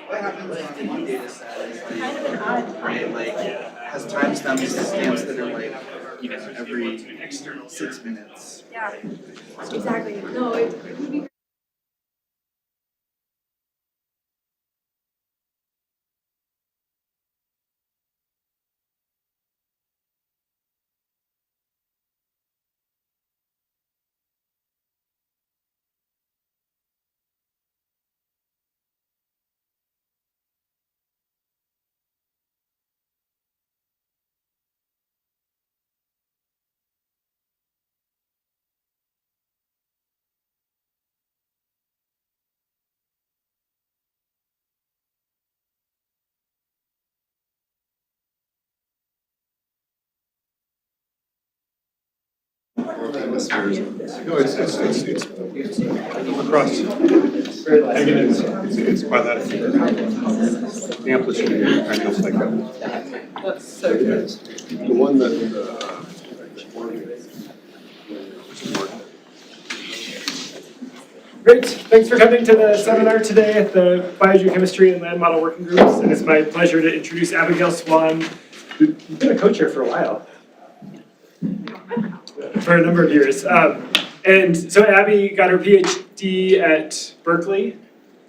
What happens on one data set is like, right, like has timestamps that are like every 6 minutes. Yeah, exactly. No, it would be. No, it's across. I mean, it's by that amplitude kind of like that. That's so good. The one that Great, thanks for coming to the seminar today at the Biogeochemistry and Land Model Working Groups. And it's my pleasure to introduce Abigail Swann, who's been a co-chair for a while. For a number of years. And so Abby got her PhD at Berkeley,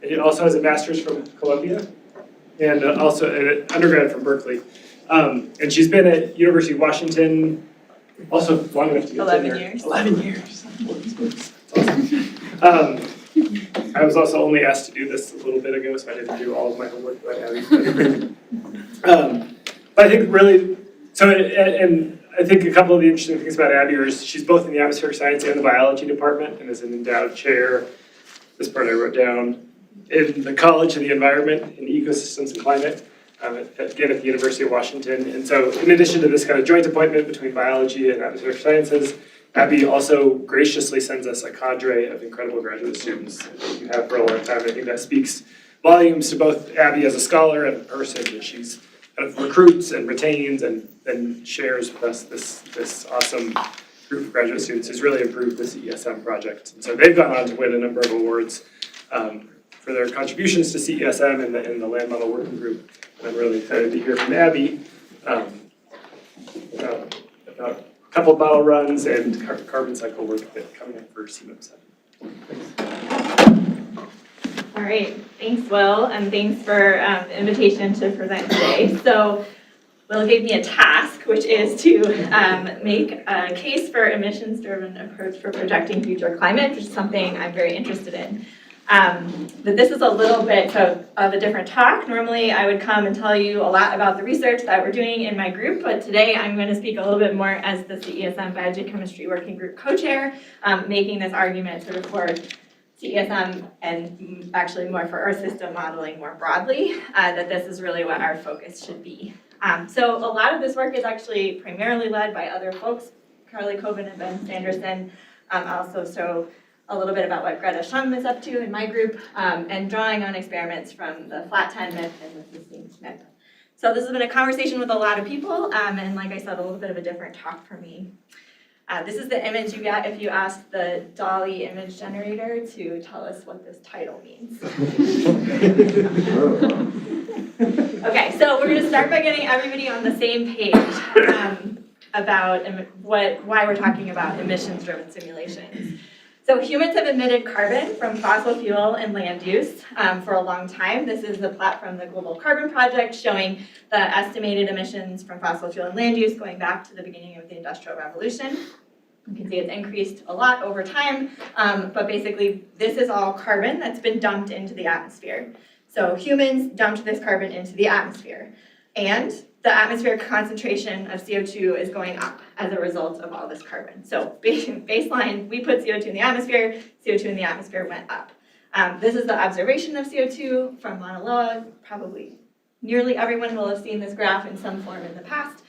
and also has a master's from Columbia, and also an undergrad from Berkeley. And she's been at University of Washington also long enough to get 11 years. 11 years. Awesome. I was also only asked to do this a little bit ago, so I didn't do all of my homework by Abby. But I think really, so, and I think a couple of the interesting things about Abby is she's both in the atmospheric science and the biology department and is an endowed chair, this part I wrote down, in the College of the Environment in Ecosystems and Climate, again at the University of Washington. And so in addition to this kind of joint appointment between biology and atmospheric sciences, Abby also graciously sends us a cadre of incredible graduate students that you have for a long time. I think that speaks volumes to both Abby as a scholar and a person, that she's kind of recruits and retains and then shares with us this awesome group of graduate students who's really improved this CESM project. And so they've gone on to win a number of awards for their contributions to CESM in the Land Model Working Group. And I'm really excited to hear from Abby about a couple of bottle runs and carbon cycle work coming up for CMIP 7. All right, thanks Will, and thanks for the invitation to present today. So Will gave me a task, which is to make a case for emissions-driven approach for projecting future climate, which is something I'm very interested in. But this is a little bit of a different talk. Normally I would come and tell you a lot about the research that we're doing in my group, but today I'm going to speak a little bit more as the CESM Biogeochemistry Working Group co-chair, making this argument sort of for CESM and actually more for Earth system modeling more broadly, that this is really what our focus should be. So a lot of this work is actually primarily led by other folks, Carly Coven and Ben Sanderson, also so a little bit about what Greta Schum is up to in my group, and drawing on experiments from the flat 10 MIP and the sustained SMIP. So this has been a conversation with a lot of people, and like I said, a little bit of a different talk for me. This is the image you get if you ask the DALL-E image generator to tell us what this title means. Okay, so we're going to start by getting everybody on the same page about why we're talking about emissions-driven simulations. So humans have emitted carbon from fossil fuel and land use for a long time. This is the plot from the Global Carbon Project showing the estimated emissions from fossil fuel and land use going back to the beginning of the Industrial Revolution. You can see it's increased a lot over time, but basically this is all carbon that's been dumped into the atmosphere. So humans dumped this carbon into the atmosphere, and the atmospheric concentration of CO2 is going up as a result of all this carbon. So baseline, we put CO2 in the atmosphere in the atmosphere went up. This is the observation of CO2 from Mauna Loa. Probably nearly everyone will have seen this graph in some form in the past,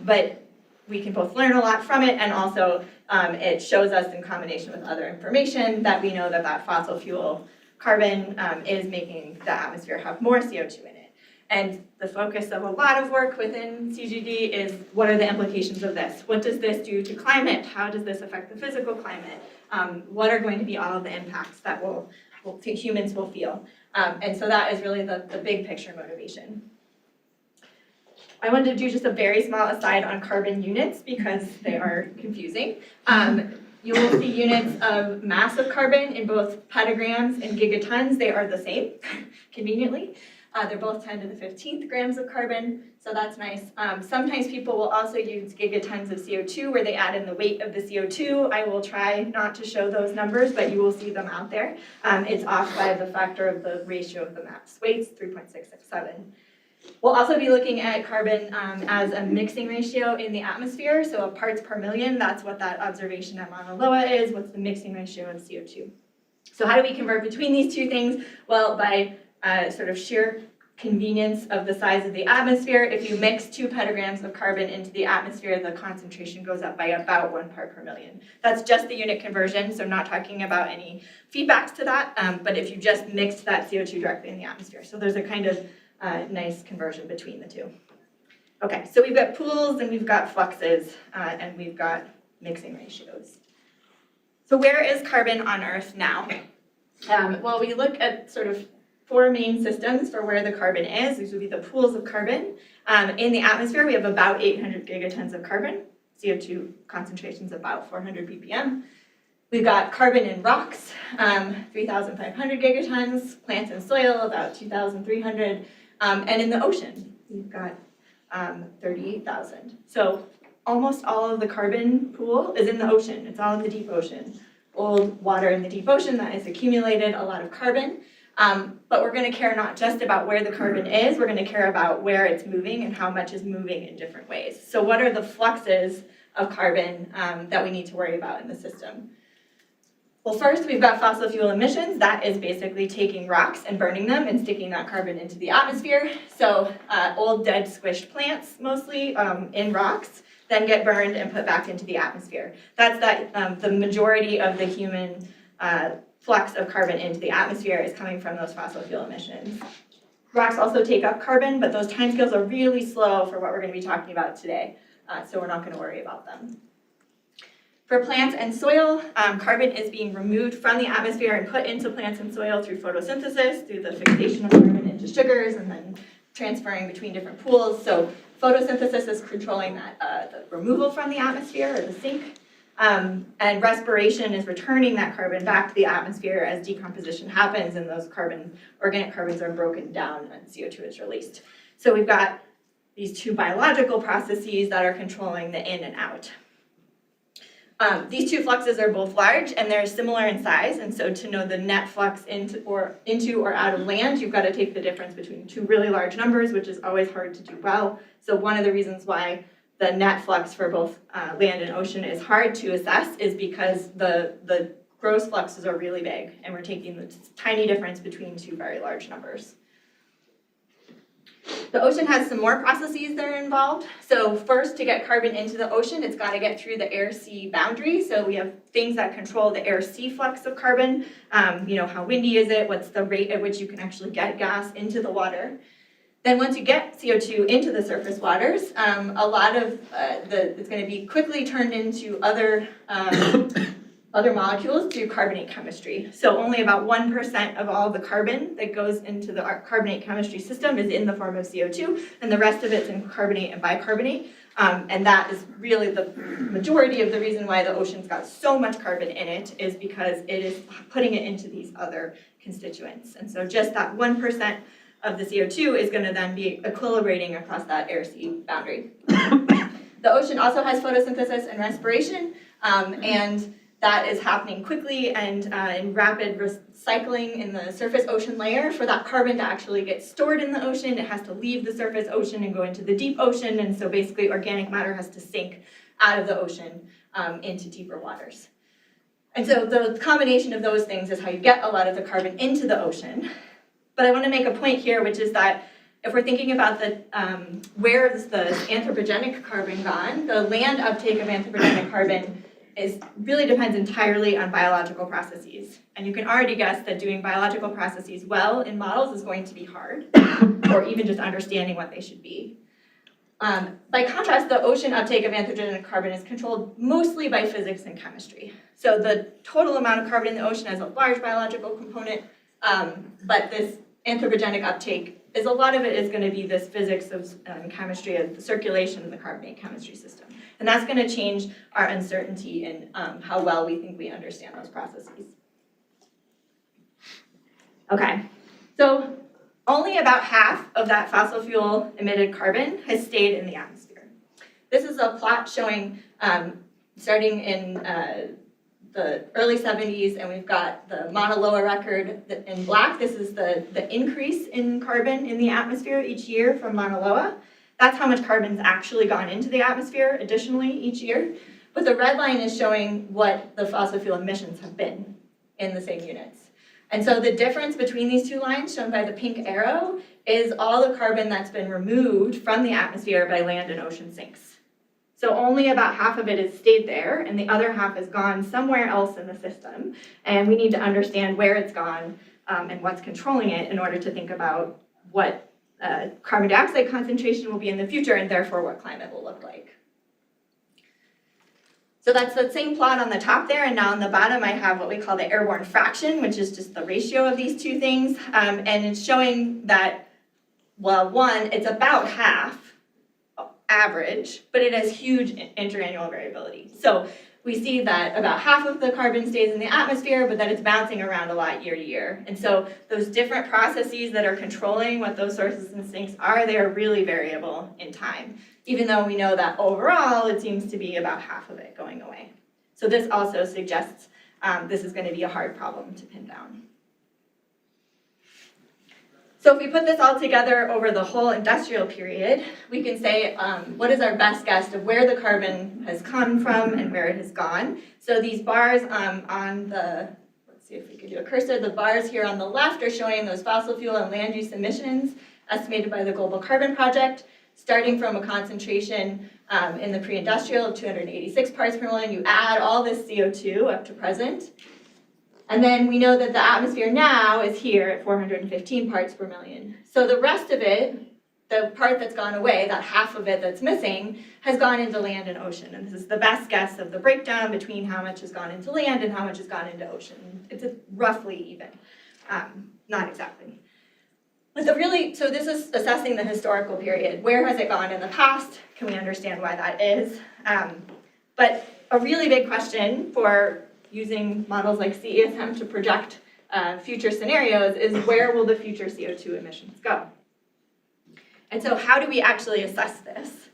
but we can both learn a lot from it, and also it shows us in combination with other information that we know that fossil fuel carbon is making the atmosphere have more CO2 in it. And the focus of a lot of work within CGD is what are the implications of this? What does this do to climate? How does this affect the physical climate? What are going to be all of the impacts that humans will feel? And so that is really the big picture motivation. I wanted to do just a very small aside on carbon units because they are confusing. You will see units of mass of carbon in both petagrams and gigatons. They are the same, conveniently. They're both 10 to the 15th grams of carbon, so that's nice. Sometimes people will also use gigatons of CO2 where they add in the weight of the CO2. I will try not to show those numbers, but you will see them out there. It's off by the factor of the ratio of the mass weights, 3.667. We'll also be looking at carbon as a mixing ratio in the atmosphere, so of parts per million, that's what that observation at Mauna Loa is, what's the mixing ratio of CO2. So how do we convert between these two things? Well, by sort of sheer convenience of the size of the atmosphere. If you mix 2 petagrams of carbon into the atmosphere, the concentration goes up by about 1 part per million. That's just the unit conversion, so not talking about any feedbacks to that, but if you just mixed that CO2 directly in the atmosphere. So there's a kind of nice conversion between the two. Okay, so we've got pools and we've got fluxes and we've got mixing ratios. So where is carbon on Earth now? Well, we look at sort of 4 main systems for where the carbon is. These would be the pools of carbon. In the atmosphere, we have about 800 gigatons of carbon. CO2 concentration's about 400 ppm. We've got carbon in rocks, 3,500 gigatons, plants and soil, about 2,300, and in the ocean, we've got 38,000. So almost all of the carbon pool is in the ocean. It's all in the deep ocean. Old water in the deep ocean that has accumulated a lot of carbon. But we're going to care not just about where the carbon is, we're going to care about where it's moving and how much is moving in different ways. So what are the fluxes of carbon that we need to worry about in the system? Well, first we've got fossil fuel emissions. That is basically taking rocks and burning them and sticking that carbon into the atmosphere. So old dead squished plants, mostly in rocks, then get burned and put back into the atmosphere. That's the majority of the human flux of carbon into the atmosphere is coming from those fossil fuel emissions. Rocks also take up carbon, but those timescales are really slow for what we're going to be talking about today, so we're not going to worry about them. For plants and soil, carbon is being removed from the atmosphere and put into plants and soil through photosynthesis, through the fixation of carbon into sugars, and then transferring between different pools. So photosynthesis is controlling that, the removal from the atmosphere, or the sink. And respiration is returning that carbon back to the atmosphere as decomposition happens and those organic carbons are broken down and CO2 is released. So we've got these 2 biological processes that are controlling the in and out. These 2 fluxes are both large and they're similar in size, and so to know the net flux into or out of land, you've got to take the difference between 2 really large numbers, which is always hard to do well. So one of the reasons why the net flux for both land and ocean is hard to assess is because the gross fluxes are really big, and we're taking the tiny difference between 2 very large numbers. The ocean has some more processes that are involved. So first, to get carbon into the ocean, it's got to get through the air-sea boundary. So we have things that control the air-sea flux of carbon. How windy is it? What's the rate at which you can actually get gas into the water? Then once you get CO2 into the surface waters, a lot of it's going to be quickly turned into other molecules through carbonate chemistry. So only about 1% of all the carbon that goes into the carbonate chemistry system is in the form of CO2, and the rest of it's in carbonate and bicarbonate. And that is really the majority of the reason why the ocean's got so much carbon in it, is because it is putting it into these other constituents. And so just that 1% of the CO2 is going to then be equilibrating across that air-sea boundary. The ocean also has photosynthesis and respiration, and that is happening quickly and in rapid recycling in the surface ocean layer. For that carbon to actually get stored in the ocean, it has to leave the surface ocean and go into the deep ocean, and so basically organic matter has to sink out of the ocean into deeper waters. And so the combination of those things is how you get a lot of the carbon into the ocean. But I want to make a point here, which is that if we're thinking about where is the anthropogenic carbon gone, the land uptake of anthropogenic carbon really depends entirely on biological processes. And you can already guess that doing biological processes well in models is going to be hard, or even just understanding what they should be. By contrast, the ocean uptake of anthropogenic carbon is controlled mostly by physics and chemistry. So the total amount of carbon in the ocean has a large biological component, but this anthropogenic uptake a lot of it is going to be this physics of chemistry of the circulation of the carbonate chemistry system. And that's going to change our uncertainty in how well we think we understand those processes. Okay, so only about half of that fossil fuel emitted carbon has stayed in the atmosphere. This is a plot showing starting in the early 70s, and we've got the Mauna Loa record in black. This is the increase in carbon in the atmosphere each year from Mauna Loa. That's how much carbon's actually gone into the atmosphere additionally each year. But the red line is showing what the fossil fuel emissions have been in the same units. And so the difference between these two lines, shown by the pink arrow, is all the carbon that's been removed from the atmosphere by land and ocean sinks. So only about half of it has stayed there, and the other half has gone somewhere else in the system. And we need to understand where it's gone and what's controlling it in order to think about what carbon dioxide concentration will be in the future, and therefore what climate will look like. So that's the same plot on the top there, and now on the bottom I have what we call the airborne fraction, which is just the ratio of these two things. And it's showing that, well, one, it's about half average, but it has huge interannual variability. So we see that about half of the carbon stays in the atmosphere, but that it's bouncing around a lot year to year. And so those different processes that are controlling what those sources and sinks are, they are really variable in time, even though we know that overall it seems to be about half of it going away. So this also suggests this is going to be a hard problem to pin down. So if we put this all together over the whole industrial period, we can say what is our best guess of where the carbon has come from and where it has gone. So these bars on the, let's see if we can do a cursor, the bars here on the left are showing those fossil fuel and land use emissions estimated by the Global Carbon Project, starting from a concentration in the pre-industrial of 286 parts per million. You add all this CO2 up to present. And then we know that the atmosphere now is here at 415 parts per million. So the rest of it, the part that's gone away, that half of it that's missing, has gone into land and ocean. And this is the best guess of the breakdown between how much has gone into land and how much has gone into ocean. It's roughly even, not exactly. But so this is assessing the historical period. Where has it gone in the past? Can we understand why that is? But a really big question for using models like CESM to project future scenarios is where will the future CO2 emissions go? And so how do we actually assess this?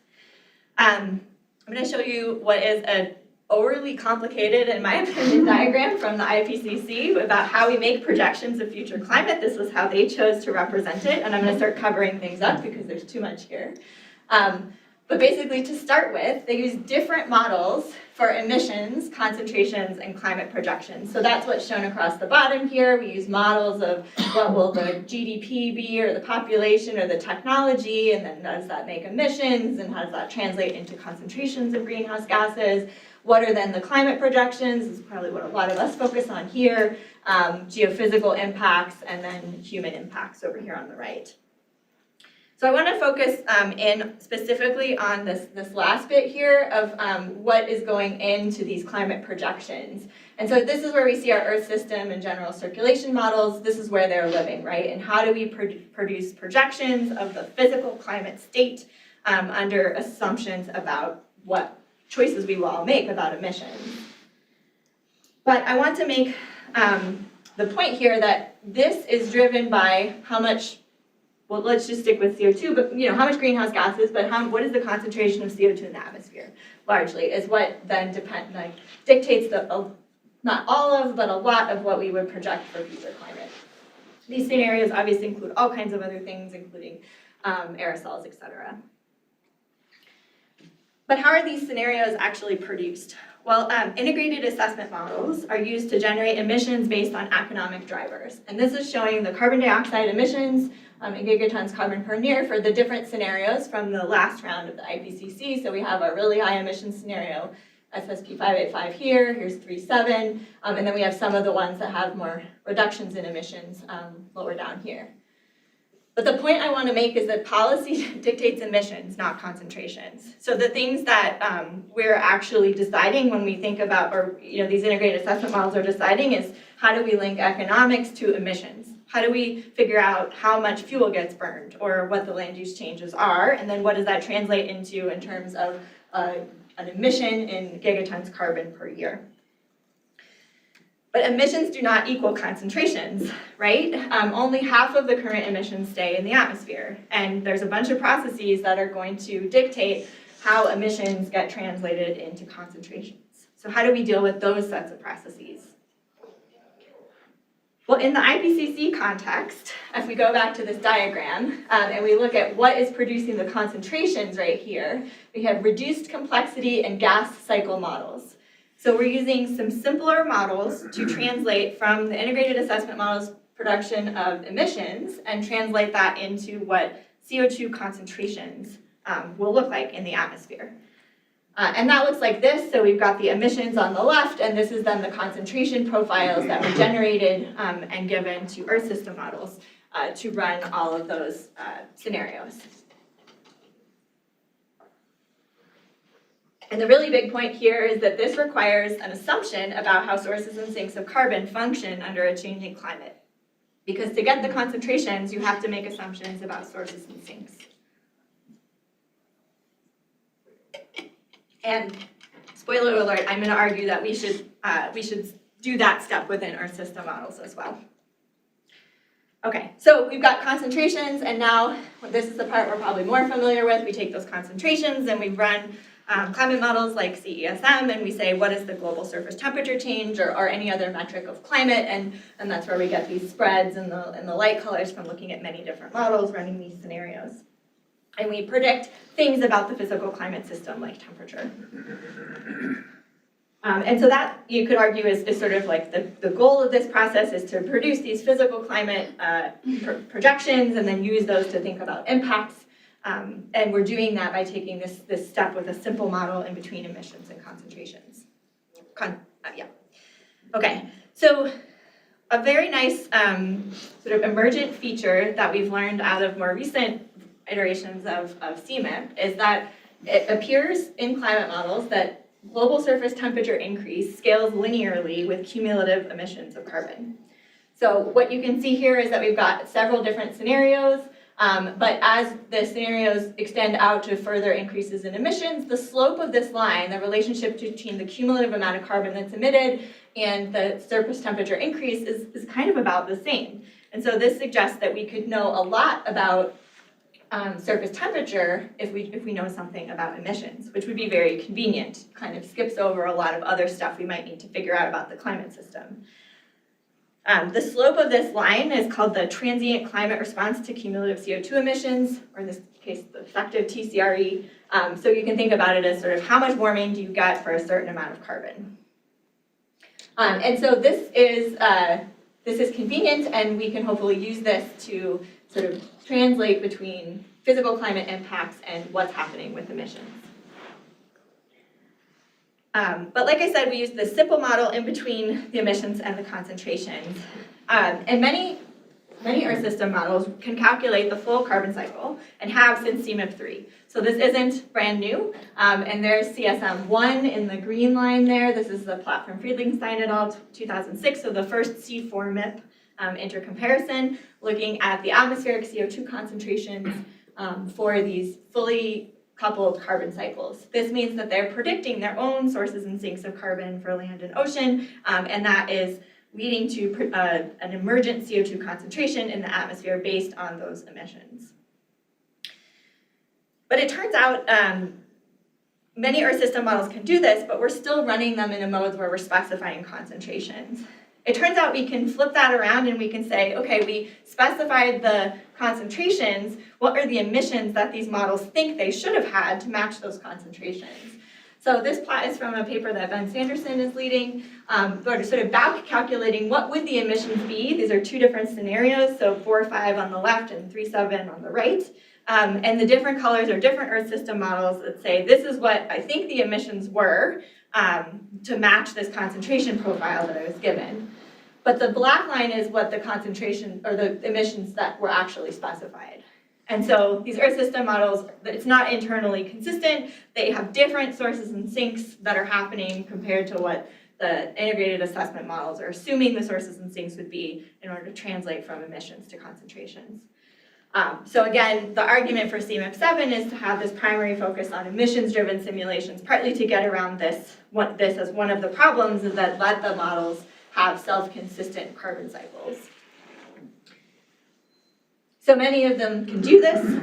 I'm going to show you what is an overly complicated, in my opinion, diagram from the IPCC about how we make projections of future climate. This was how they chose to represent it, and I'm going to start covering things up because there's too much here. But basically, to start with, they use different models for emissions, concentrations, and climate projections. So that's what's shown across the bottom here. We use models of what will the GDP be, or the population, or the technology, and then does that make emissions, and how does that translate into concentrations of greenhouse gases? What are then the climate projections? This is probably what a lot of us focus on here. Geophysical impacts, and then human impacts over here on the right. So I want to focus in specifically on this last bit here of what is going into these climate projections. And so this is where we see our Earth system and general circulation models. This is where they're living, right? And how do we produce projections of the physical climate state under assumptions about what choices we will all make about emissions? But I want to make the point here that this is driven by how much, well, let's just stick with CO2, but how much greenhouse gases, but what is the concentration of CO2 in the atmosphere, largely, is what then dictates not all of, but a lot of what we would project for future climate. These scenarios obviously include all kinds of other things, including aerosols, et cetera. But how are these scenarios actually produced? Well, integrated assessment models are used to generate emissions based on economic drivers. And this is showing the carbon dioxide emissions in gigatons carbon per year for the different scenarios from the last round of the IPCC. So we have a really high emission scenario SSP 585 here, here's 37, and then we have some of the ones that have more reductions in emissions lower down here. But the point I want to make is that policy dictates emissions, not concentrations. So the things that we're actually deciding when we think about, or these integrated assessment models are deciding, is how do we link economics to emissions? How do we figure out how much fuel gets burned, or what the land use changes are, and then what does that translate into in terms of an emission in gigatons carbon per year? But emissions do not equal concentrations, right? Only half of the current emissions stay in the atmosphere. And there's a bunch of processes that are going to dictate how emissions get translated into concentrations. So how do we deal with those sets of processes? Well, in the IPCC context, if we go back to this diagram and we look at what is producing the concentrations right here, we have reduced complexity and gas cycle models. So we're using some simpler models to translate from the integrated assessment models production of emissions and translate that into what CO2 concentrations will look like in the atmosphere. And that looks like this. So we've got the emissions on the left, and this is then the concentration profiles that were generated and given to Earth system models to run all of those scenarios. And the really big point here is that this requires an assumption about how sources and sinks of carbon function under a changing climate. Because to get the concentrations, you have to make assumptions about sources and sinks. And spoiler alert, I'm going to argue that we should do that step within Earth system models as well. Okay, so we've got concentrations, and now this is the part we're probably more familiar with. We take those concentrations and we run climate models like CESM, and we say, what is the global surface temperature change, or any other metric of climate, and that's where we get these spreads and the light colors from looking at many different models running these scenarios. And we predict things about the physical climate system, like temperature. And so that, you could argue, is sort of like the goal of this process is to produce these physical climate projections and then use those to think about impacts. And we're doing that by taking this step with a simple model in between emissions and concentrations. Okay, so a very nice sort of emergent feature that we've learned out of more recent iterations of CMIP is that it appears in climate models that global surface temperature increase scales linearly with cumulative emissions of carbon. So what you can see here is that we've got several different scenarios. But as the scenarios extend out to further increases in emissions, the slope of this line, the relationship between the cumulative amount of carbon that's emitted and the surface temperature increase is kind of about the same. And so this suggests that we could know a lot about surface temperature if we know something about emissions, which would be very convenient, kind of skips over a lot of other stuff we might need to figure out about the climate system. The slope of this line is called the transient climate response to cumulative CO2 emissions, or in this case, the effective TCRE. So you can think about it as sort of how much warming do you get for a certain amount of carbon. And so this is convenient, and we can hopefully use this to sort of translate between physical climate impacts and what's happening with emissions. But like I said, we use this simple model in between the emissions and the concentrations. And many Earth system models can calculate the full carbon cycle and have since CMIP 3. So this isn't brand new. And there's CSM 1 in the green line there. This is the Platt from Friedlingstein et al. 2006, so the first C4 MIP intercomparison, looking at the atmospheric CO2 concentrations for these fully coupled carbon cycles. This means that they're predicting their own sources and sinks of carbon for land and ocean, and that is leading to an emergent CO2 concentration in the atmosphere based on those emissions. But it turns out many Earth system models can do this, but we're still running them in a mode where we're specifying concentrations. It turns out we can flip that around and we can say, okay, we specified the concentrations, what are the emissions that these models think they should have had to match those concentrations? So this plot is from a paper that Ben Sanderson is leading, sort of back calculating what would the emissions be. These are two different scenarios, so 4.5 on the left and 3.7 on the right. And the different colors are different Earth system models that say this is what I think the emissions were to match this concentration profile that I was given. But the black line is what the concentration or the emissions that were actually specified. And so these Earth system models, it's not internally consistent. They have different sources and sinks that are happening compared to what the integrated assessment models are assuming the sources and sinks would be in order to translate from emissions to concentrations. So again, the argument for CMIP7 is to have this primary focus on emissions-driven simulations, partly to get around this as one of the problems is that let the models have self-consistent carbon cycles. So many of them can do this,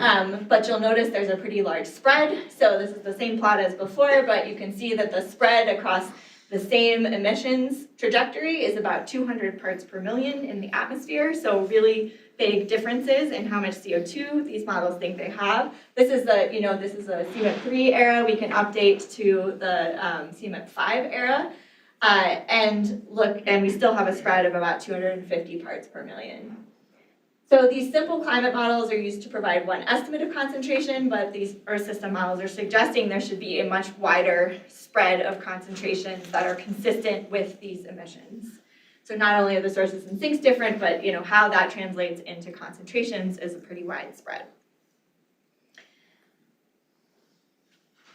but you'll notice there's a pretty large spread. So this is the same plot as before, but you can see that the spread across the same emissions trajectory is about 200 parts per million in the atmosphere. So really big differences in how much CO2 these models think they have. This is a CMIP3 era. We can update to the CMIP5 era. And we still have a spread of about 250 parts per million. So these simple climate models are used to provide one estimate of concentration, but these Earth system models are suggesting there should be a much wider spread of concentrations that are consistent with these emissions. So not only are the sources and sinks different, but how that translates into concentrations is a pretty wide spread.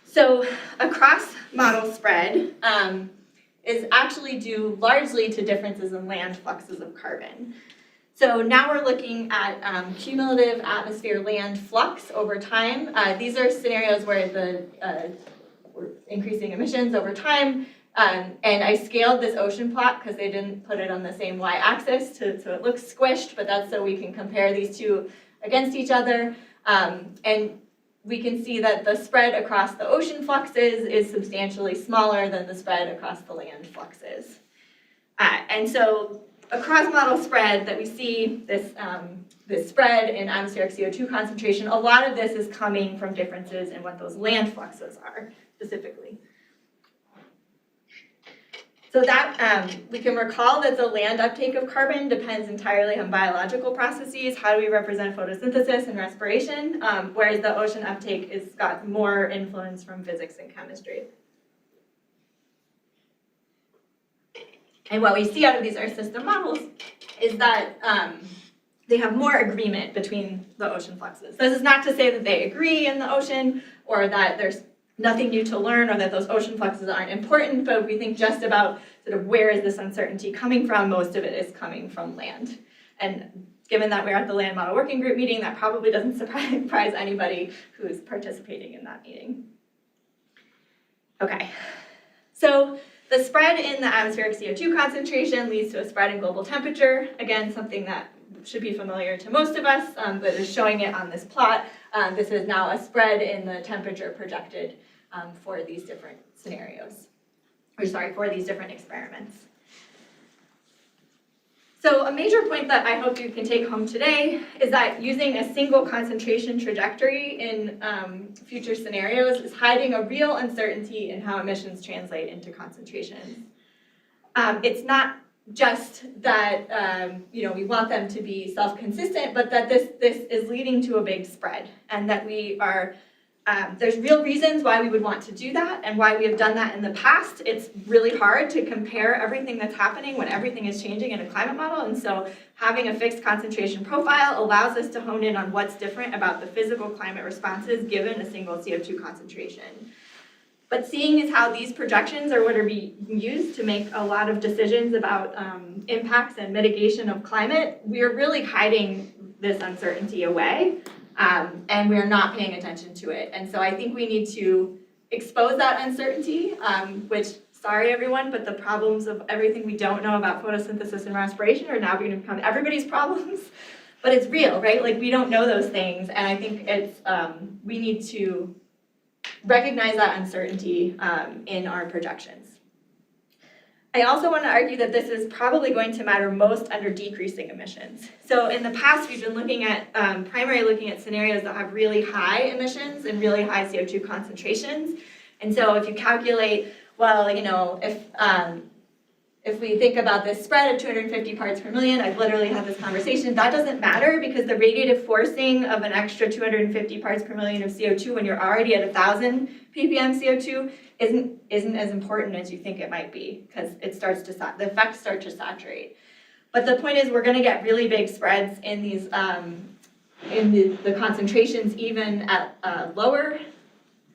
So a cross-model spread is actually due largely to differences in land fluxes of carbon. So now we're looking at cumulative atmosphere land flux over time. These are scenarios where we're increasing emissions over time. And I scaled this ocean plot because they didn't put it on the same y-axis so it looks squished, but that's so we can compare these two against each other. And we can see that the spread across the ocean fluxes is substantially smaller than the spread across the land fluxes. And so a cross-model spread that we see, this spread in atmospheric CO2 concentration, a lot of this is coming from differences in what those land fluxes are specifically. So that we can recall that the land uptake of carbon depends entirely on biological processes. How do we represent photosynthesis and respiration? Whereas the ocean uptake has got more influence from physics and chemistry. And what we see out of these Earth system models is that they have more agreement between the ocean fluxes. This is not to say that they agree in the ocean or that there's nothing new to learn or that those ocean fluxes aren't important, but we think just about sort of where is this uncertainty coming from, most of it is coming from land. And given that we're at the Land Model Working Group meeting, that probably doesn't surprise anybody who's participating in that meeting. Okay, so the spread in the atmospheric CO2 concentration leads to a spread in global temperature. Again, something that should be familiar to most of us, but is showing it on this plot. This is now a spread in the temperature projected for these different scenarios, for these different experiments. So a major point that I hope you can take home today is that using a single concentration trajectory in future scenarios is hiding a real uncertainty in how emissions translate into concentrations. It's not just that we want them to be self-consistent, but that this is leading to a big spread, and that we are there's real reasons why we would want to do that and why we have done that in the past. It's really hard to compare everything that's happening when everything is changing in a climate model, and so having a fixed concentration profile allows us to hone in on what's different about the physical climate responses given a single CO2 concentration. But seeing as how these projections are what are being used to make a lot of decisions about impacts and mitigation of climate, we are really hiding this uncertainty away. And we're not paying attention to it. And so I think we need to expose that uncertainty, which, sorry everyone, but the problems of everything we don't know about photosynthesis and respiration are now going to become everybody's problems. But it's real, right? Like, we don't know those things, and I think it's we need to recognize that uncertainty in our projections. I also want to argue that this is probably going to matter most under decreasing emissions. So in the past, we've been looking at, primarily looking at scenarios that have really high emissions and really high CO2 concentrations. And so if you calculate, well, if if we think about this spread of 250 parts per million, I've literally had this conversation, that doesn't matter because the radiative forcing of an extra 250 parts per million of CO2 when you're already at 1,000 ppm CO2 isn't as important as you think it might be, because it starts to, the effects start to saturate. But the point is we're gonna get really big spreads in these, in the concentrations even at lower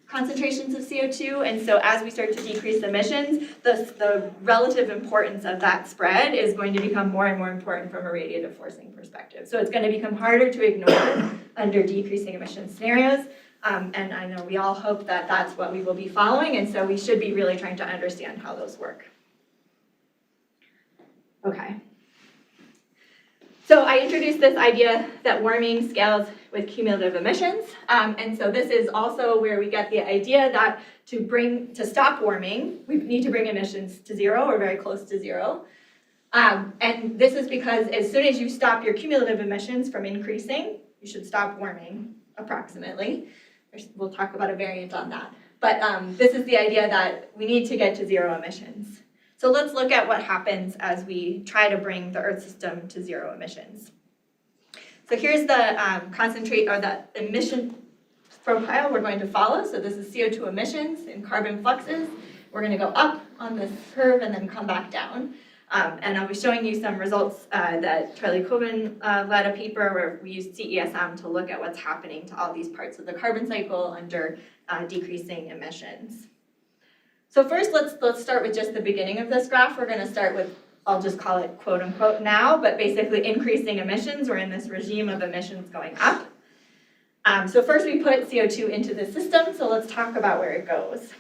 concentrations of CO2, and so as we start to decrease emissions, the relative importance of that spread is going to become more and more important from a radiative forcing perspective. So it's going to become harder to ignore under decreasing emission scenarios, and I know we all hope that that's what we will be following, and so we should be really trying to understand how those work. Okay. So I introduced this idea that warming scales with cumulative emissions, and so this is also where we get the idea that to stop warming, we need to bring emissions to zero or very close to zero. And this is because as soon as you stop your cumulative emissions from increasing, you should stop warming approximately. We'll talk about a variant on that. But this is the idea that we need to get to zero emissions. So let's look at what happens as we try to bring the Earth system to zero emissions. So here's the concentrate or the emission profile we're going to follow. So this is CO2 emissions and carbon fluxes. We're going to go up on this curve and then come back down. And I'll be showing you some results that Charlie Coben led a paper where we used CESM to look at what's happening to all these parts of the carbon cycle under decreasing emissions. So first, let's start with just the beginning of this graph. We're going to start with, I'll just call it quote unquote now, but basically increasing emissions. We're in this regime of emissions going up. So first we put CO2 into the system, so let's talk about where it goes.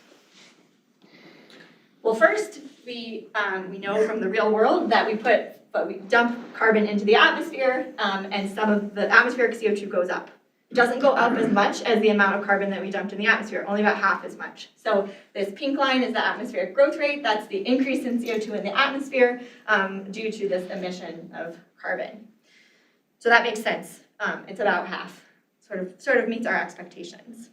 Well, first, we know from the real world that we dump carbon into the atmosphere, and some of the atmospheric CO2 goes up. It doesn't go up as much as the amount of carbon that we dumped in the atmosphere, only about half as much. So this pink line is the atmospheric growth rate. That's the increase in CO2 in the atmosphere due to this emission of carbon. So that makes sense. It's about half, sort of meets our expectations.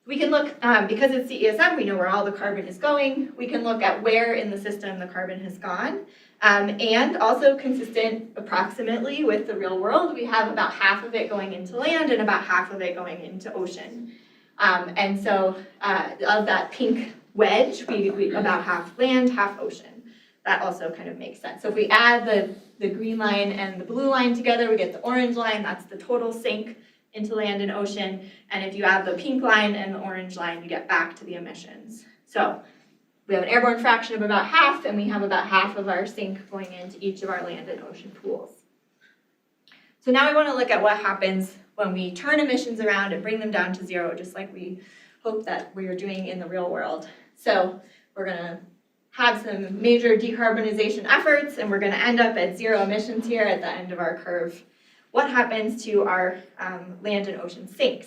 We can look, because it's CESM, we know where all the carbon is going. We can look at where in the system the carbon has gone. And also consistent approximately with the real world, we have about half of it going into land and about half of it going into ocean. And so of that pink wedge, we about half land, half ocean. That also kind of makes sense. So if we add the green line and the blue line together, we get the orange line. That's the total sink into land and ocean. And if you add the pink line and the orange line, you get back to the emissions. So we have an airborne fraction of about half, and we have about half of our sink going into each of our land and ocean pools. So now we want to look at what happens when we turn emissions around and bring them down to zero, just like we hope that we are doing in the real world. So we're going to have some major decarbonization efforts, and we're going to end up at zero emissions here at the end of our curve. What happens to our land and ocean sinks?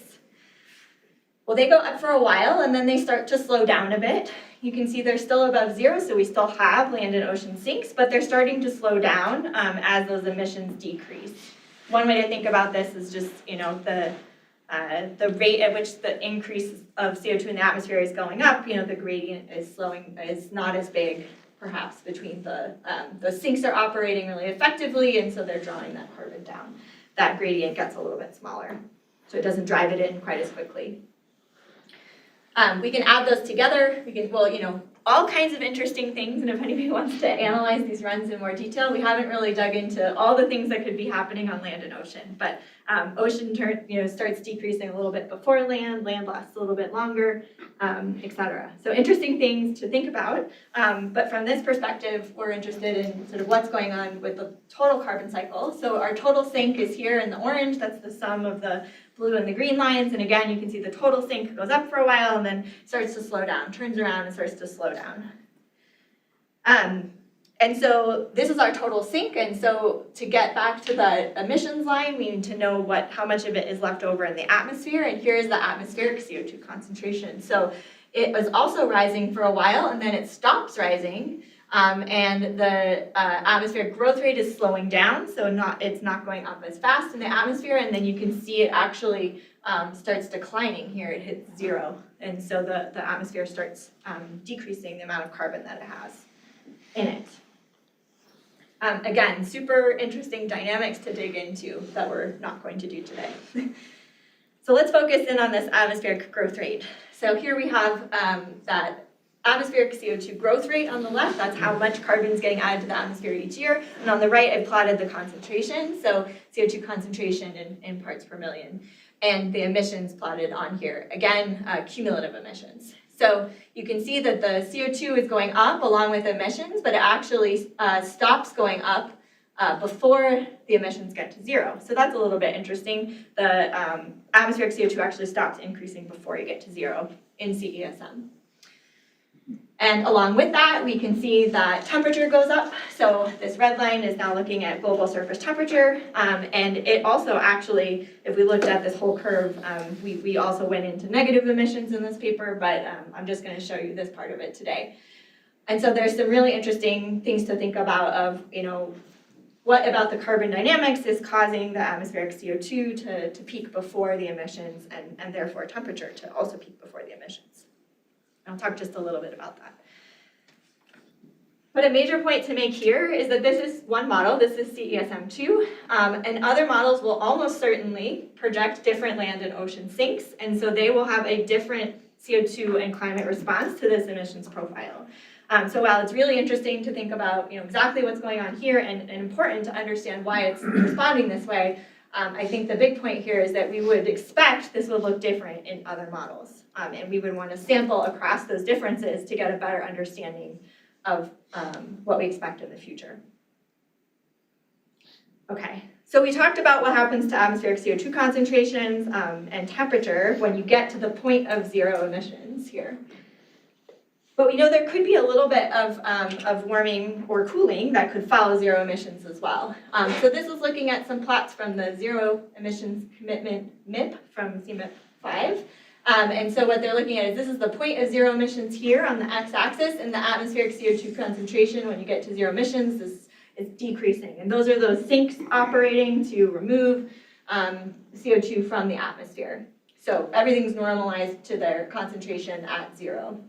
Well, they go up for a while, and then they start to slow down a bit. You can see they're still above zero, so we still have land and ocean sinks, but they're starting to slow down as those emissions decrease. One way to think about this is just, the rate at which the increase of CO2 in the atmosphere is going up. The gradient is not as big, perhaps, between the sinks are operating really effectively, and so they're drawing that carbon down. That gradient gets a little bit smaller, so it doesn't drive it in quite as quickly. We can add those together. We can, all kinds of interesting things, and if anybody wants to analyze these runs in more detail, we haven't really dug into all the things that could be happening on land and ocean, but ocean starts decreasing a little bit before land lasts a little bit longer, etc. So interesting things to think about, but from this perspective, we're interested in sort of what's going on with the total carbon cycle. So our total sink is here in the orange. That's the sum of the blue and the green lines, and again, you can see the total sink goes up for a while and then starts to slow down, turns around and starts to slow down. And so this is our total sink, and so to get back to the emissions line, we need to know how much of it is left over in the atmosphere, and here's the atmospheric CO2 concentration. So it was also rising for a while, and then it stops rising, and the atmospheric growth rate is slowing down, so it's not going up as fast in the atmosphere, and then you can see it actually starts declining here. It hits zero, and so the atmosphere starts decreasing the amount of carbon that it has. in it. Again, super interesting dynamics to dig into that we're not going to do today. So let's focus in on this atmospheric growth rate. So here we have that atmospheric CO2 growth rate on the left. That's how much carbon is getting added to the atmosphere each year. And on the right, I plotted the concentration, so CO2 concentration in parts per million. And the emissions plotted on here. Again, cumulative emissions. So you can see that the CO2 is going up along with emissions, but it actually stops going up before the emissions get to zero. So that's a little bit interesting. The atmospheric CO2 actually stops increasing before you get to zero in CESM. And along with that, we can see that temperature goes up. So this red line is now looking at global surface temperature. And it also actually, if we looked at this whole curve, we also went into negative emissions in this paper, but I'm just going to show you this part of it today. And so there's some really interesting things to think about of, what about the carbon dynamics is causing the atmospheric CO2 to peak before the emissions and therefore temperature to also peak before the emissions. I'll talk just a little bit about that. But a major point to make here is that this is one model, this is CESM2, and other models will almost certainly project different land and ocean sinks, and so they will have a different CO2 and climate response to this emissions profile. So while it's really interesting to think about exactly what's going on here and important to understand why it's responding this way, I think the big point here is that we would expect this would look different in other models. And we would want to sample across those differences to get a better understanding of what we expect in the future. Okay, so we talked about what happens to atmospheric CO2 concentrations and temperature when you get to the point of zero emissions here. But we know there could be a little bit of warming or cooling that could follow zero emissions as well. So this is looking at some plots from the Zero Emissions Commitment MIP from CMIP 5. And so what they're looking at is this is the point of zero emissions here on the x-axis, and the atmospheric CO2 concentration when you get to zero emissions is decreasing. And those are those sinks operating to remove CO2 from the atmosphere. So everything's normalized to their concentration at zero.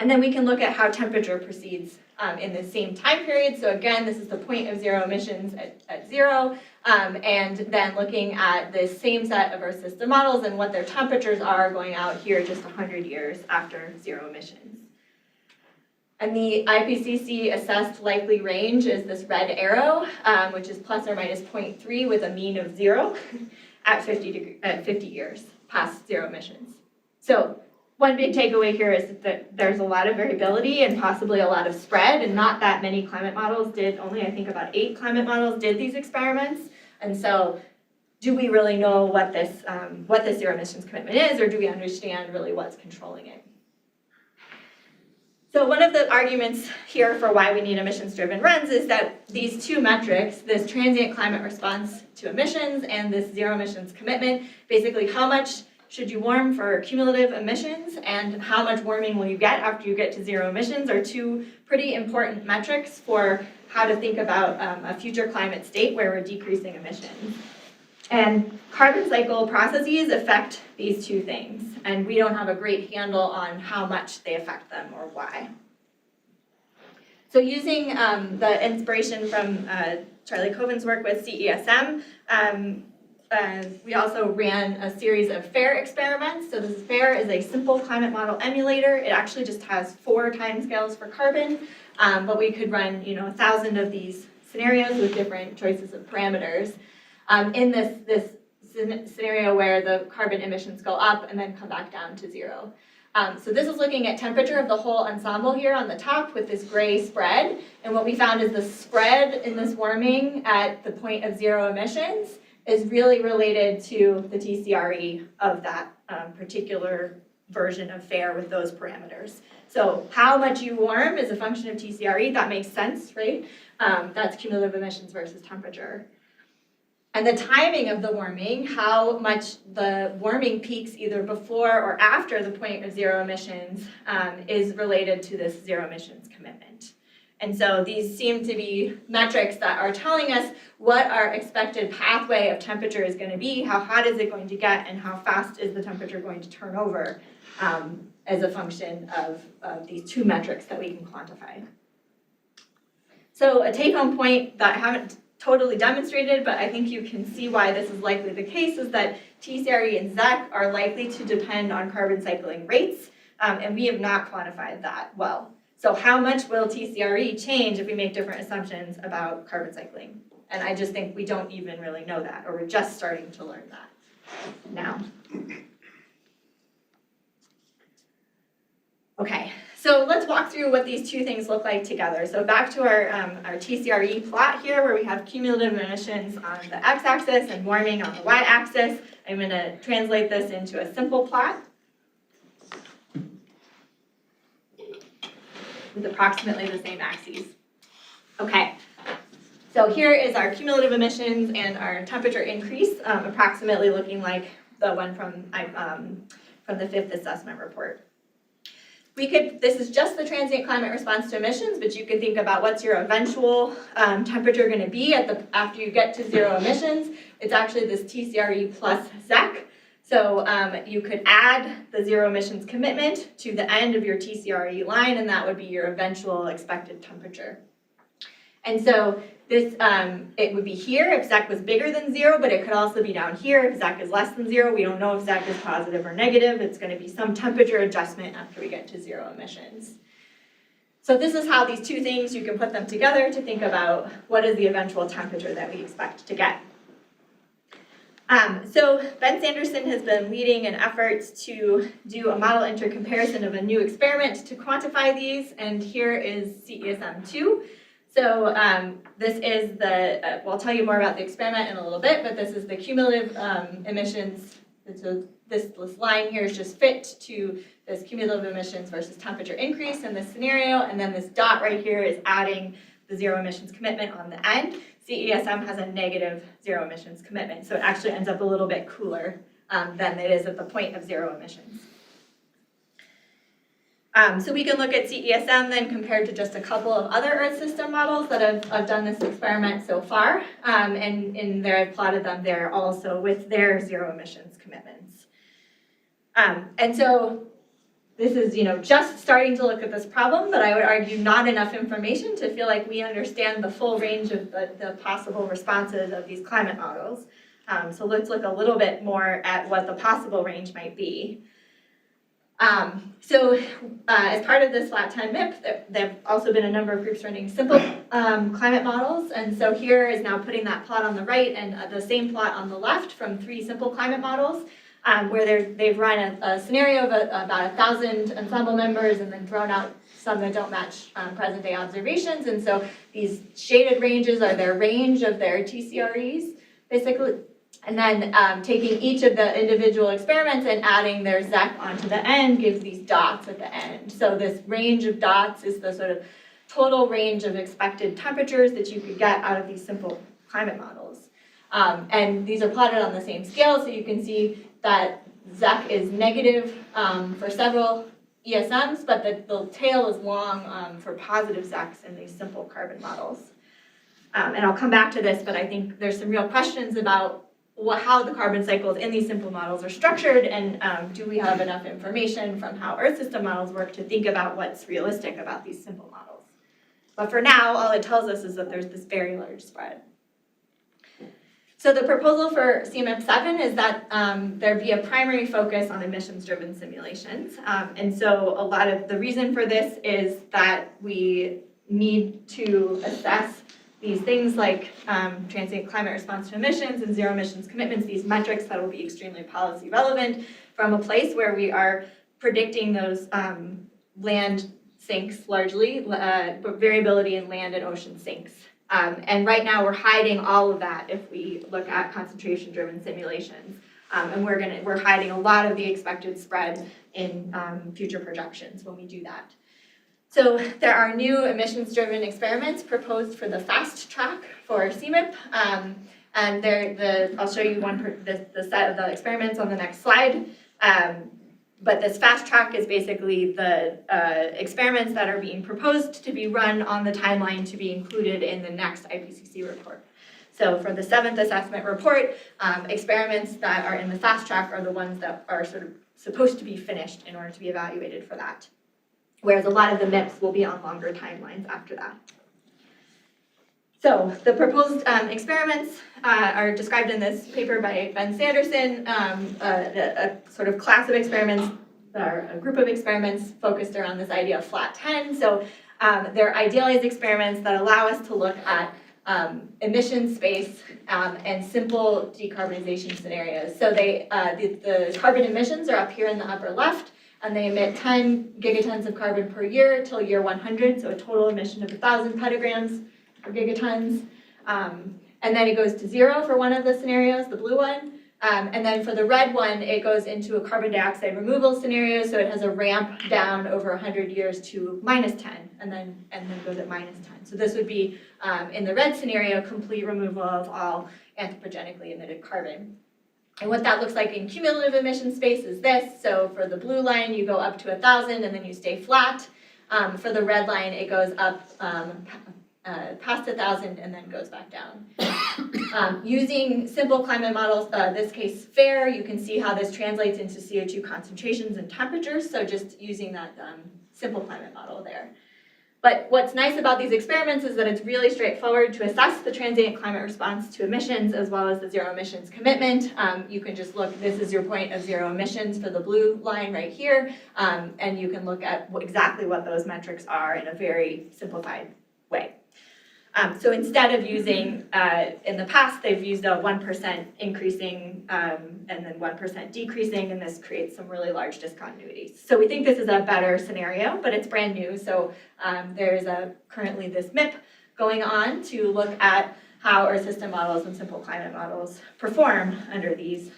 And then we can look at how temperature proceeds in the same time period. So again, this is the point of zero emissions at zero, and then looking at the same set of Earth system models and what their temperatures are going out here just 100 years after zero emissions. And the IPCC assessed likely range is this red arrow, which is plus or minus 0.3 with a mean of 0 at 50 years past zero emissions. So one big takeaway here is that there's a lot of variability and possibly a lot of spread, and not that many climate models did, only I think about 8 climate models did these experiments. And so do we really know what this zero emissions commitment is, or do we understand really what's controlling it? So one of the arguments here for why we need emissions-driven runs is that these two metrics, this transient climate response to emissions and this zero emissions commitment, basically how much should you warm for cumulative emissions and how much warming will you get after you get to zero emissions, are two pretty important metrics for how to think about a future climate state where we're decreasing emissions. And carbon cycle processes affect these two things, and we don't have a great handle on how much they affect them or why. So using the inspiration from Charlie Coven's work with CESM, we also ran a series of FAIR experiments. So this FAIR is a simple climate model emulator. It actually just has 4 timescales for carbon, but we could run 1,000 of these scenarios with different choices of parameters. In this scenario where the carbon emissions go up and then come back down to 0. So this is looking at temperature of the whole ensemble here on the top with this gray spread. And what we found is the spread in this warming at the point of 0 emissions is really related to the TCRE of that particular version of FAIR with those parameters. So how much you warm is a function of TCRE. That makes sense, right? That's cumulative emissions versus temperature. And the timing of the warming, how much the warming peaks either before or after the point of 0 emissions, is related to this zero emissions commitment. And so these seem to be metrics that are telling us what our expected pathway of temperature is going to be, how hot is it going to get, and how fast is the temperature going to turn over as a function of these two metrics that we can quantify. So a take-home point that I haven't totally demonstrated, but I think you can see why this is likely the case, is that TCRE and ZEC are likely to depend on carbon cycling rates, and we have not quantified that well. So how much will TCRE change if we make different assumptions about carbon cycling? And I just think we don't even really know that, or we're just starting to learn that now. Okay, so let's walk through what these two things look like together. So back to our TCRE plot here, where we have cumulative emissions on the x-axis and warming on the y-axis. I'm going to translate this into a simple plot with approximately the same axes. Okay, so here is our cumulative emissions and our temperature increase, approximately looking like the one from the 5th assessment report. This is just the transient climate response to emissions, but you could think about what's your eventual temperature going to be after you get to zero emissions. It's actually this TCRE plus ZEC. So you could add the zero emissions commitment to the end of your TCRE line, and that would be your eventual expected temperature. And so this, it would be here if ZEC was bigger than zero, but it could also be down here if ZEC is less than zero. We don't know if ZEC is positive or negative. It's going to be some temperature adjustment after we get to zero emissions. So this is how these two things, you can put them together to think about what is the eventual temperature that we expect to get. So Ben Sanderson has been leading an effort to do a model intercomparison of a new experiment to quantify these, and here is CESM2. So this is well, I'll tell you more about the experiment in a little bit, but this is the cumulative emissions. So this line here is just fit to this cumulative emissions versus temperature increase in this scenario, and then this dot right here is adding the zero emissions commitment on the end. CESM has a negative zero emissions commitment, so it actually ends up a little bit cooler than it is at the point of zero emissions. So we can look at CESM then compared to just a couple of other Earth system models that have done this experiment so far, and in there I've plotted them there also with their zero emissions commitments. And so this is, just starting to look at this problem, but I would argue not enough information to feel like we understand the full range of the possible responses of these climate models. So let's look a little bit more at what the possible range might be. As part of this flat 10 MIP, there have also been a number of groups running simple climate models, and so here is now putting that plot on the right and the same plot on the left from 3 simple climate models, where they've run a scenario of about 1,000 ensemble members and then thrown out some that don't match present day observations, and so these shaded ranges are their range of their TCREs, basically. And then taking each of the individual experiments and adding their ZEC onto the end gives these dots at the end. So this range of dots is the sort of total range of expected temperatures that you could get out of these simple climate models. And these are plotted on the same scale, so you can see that ZEC is negative for several ESMs, but the tail is long for positive ZECs in these simple carbon models. And I'll come back to this, but I think there's some real questions about how the carbon cycles in these simple models are structured, and do we have enough information from how Earth system models work to think about what's realistic about these simple models. But for now, all it tells us is that there's this very large spread. So the proposal for CMIP7 is that there be a primary focus on emissions-driven simulations. And so a lot of the reason for this is that we need to assess these things like transient climate response to emissions and zero emissions commitments, these metrics that will be extremely policy relevant from a place where we are predicting those land sinks largely, but variability in land and ocean sinks. And right now we're hiding all of that if we look at concentration-driven simulations. And we're hiding a lot of the expected spread in future projections when we do that. So there are new emissions-driven experiments proposed for the fast track for CMIP, and I'll show you the set of the experiments on the next slide. But this fast track is basically the experiments that are being proposed to be run on the timeline to be included in the next IPCC report. So for the 7th assessment report, experiments that are in the fast track are the ones that are sort of supposed to be finished in order to be evaluated for that. Whereas a lot of the MIPs will be on longer timelines after that. So the proposed experiments are described in this paper by Ben Sanderson, a sort of class of experiments, or a group of experiments focused around this idea of flat 10. So they're idealized experiments that allow us to look at emission space and simple decarbonization scenarios. So the carbon emissions are up here in the upper left, and they emit 10 gigatons of carbon per year till year 100, so a total emission of 1,000 petagrams per gigatons. And then it goes to 0 for one of the scenarios, the blue one. And then for the red one, it goes into a carbon dioxide removal scenario, so it has a ramp down over 100 years to -10, and then goes at -10. So this would be, in the red scenario, complete removal of all anthropogenically emitted carbon. And what that looks like in cumulative emission space is this. So for the blue line, you go up to 1,000 and then you stay flat. For the red line, it goes up past 1,000 and then goes back down. Using simple climate models, this case FAIR, you can see how this translates into CO2 concentrations and temperatures. So just using that simple climate model there. But what's nice about these experiments is that it's really straightforward to assess the transient climate response to emissions as well as the zero emissions commitment. You can just look, this is your point of zero emissions for the blue line right here, and you can look at exactly what those metrics are in a very simplified way. So instead of using, in the past, they've used a 1% increasing and then 1% decreasing, and this creates some really large discontinuities. So we think this is a better scenario, but it's brand new. So there's currently this MIP going on to look at how Earth system models and simple climate models perform under these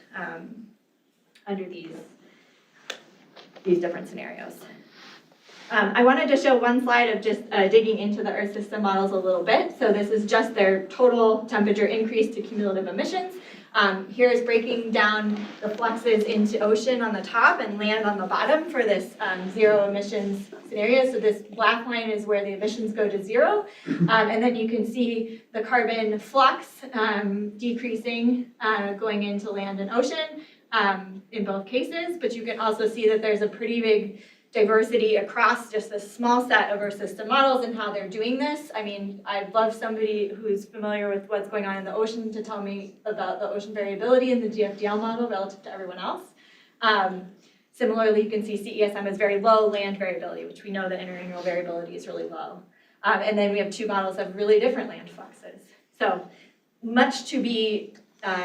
different scenarios. I wanted to show one slide of just digging into the Earth system models a little bit. So this is just their total temperature increase to cumulative emissions. Here is breaking down the fluxes into ocean on the top and land on the bottom for this zero emissions scenario. So this black line is where the emissions go to 0. And then you can see the carbon flux decreasing going into land and ocean in both cases. But you can also see that there's a pretty big diversity across just a small set of our system models and how they're doing this. I mean, I'd love somebody who's familiar with what's going on in the ocean to tell me about the ocean variability in the GFDL model relative to everyone else. Similarly, you can see CESM is very low land variability, which we know that interannual variability is really low. And then we have 2 models of really different land fluxes. So much to be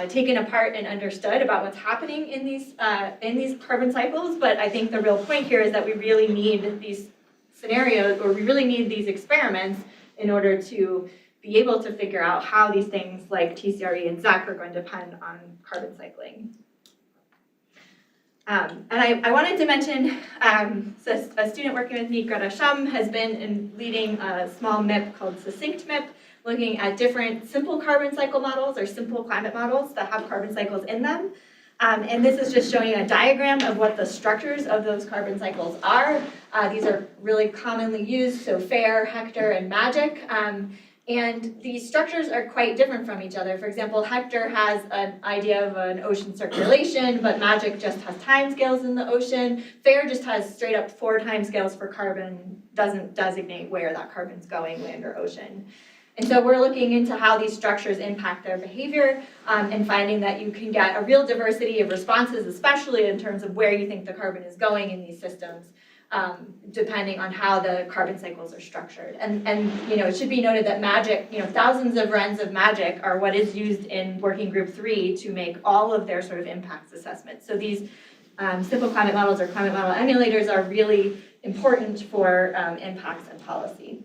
taken apart and understood about what's happening in these carbon cycles, but I think the real point here is that we really need these scenarios, or we really need these experiments in order to be able to figure out how these things like TCRE and ZEC are going to depend on carbon cycling. And I wanted to mention, so a student working with me, Greta Shum, has been leading a small MIP called Succinct MIP, looking at different simple carbon cycle models or simple climate models that have carbon cycles in them. And this is just showing a diagram of what the structures of those carbon cycles are. These are really commonly used, so FAIR, Hector, and MAGIC. And these structures are quite different from each other. For example, Hector has an idea of an ocean circulation, but MAGIC just has timescales in the ocean. FAIR just has straight up 4 timescales for carbon, doesn't designate where that carbon's going, land or ocean. And so we're looking into how these structures impact their behavior and finding that you can get a real diversity of responses, especially in terms of where you think the carbon is going in these systems, depending on how the carbon cycles are structured. And you know, it should be noted that MAGIC, you know, thousands of RENs of MAGIC are what is used in Working Group 3 to make all of their sort of impacts assessments. So these simple climate models or climate model emulators are really important for impacts and policy.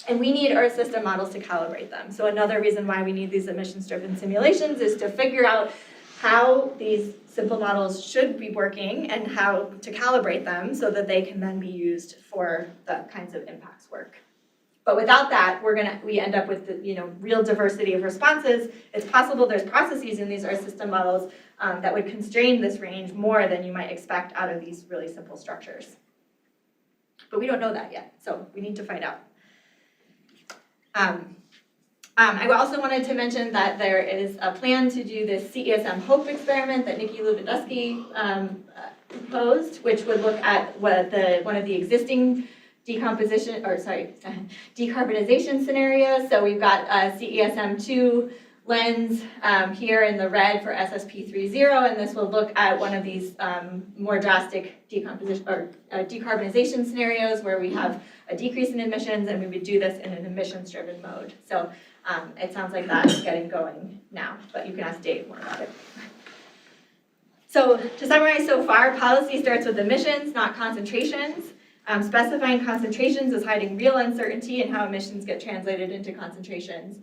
And we need Earth system models to calibrate them. So another reason why we need these emissions-driven simulations is to figure out how these simple models should be working and how to calibrate them so that they can then be used for the kinds of impacts work. But without that, we end up with the, you know, real diversity of responses. It's possible there's processes in these Earth system models that would constrain this range more than you might expect out of these really simple structures. But we don't know that yet, so we need to find out. I also wanted to mention that there is a plan to do this CESM HOPE experiment that Nikki Lewandowski proposed, which would look at one of the existing decarbonization scenarios. So we've got a CESM2 lens here in the red for SSP30, and this will look at one of these more drastic decarbonization scenarios where we have a decrease in emissions, and we would do this in an emissions-driven mode. So it sounds like that's getting going now, but you can ask Dave more about it. So to summarize so far, policy starts with emissions, not concentrations. Specifying concentrations is hiding real uncertainty in how emissions get translated into concentrations.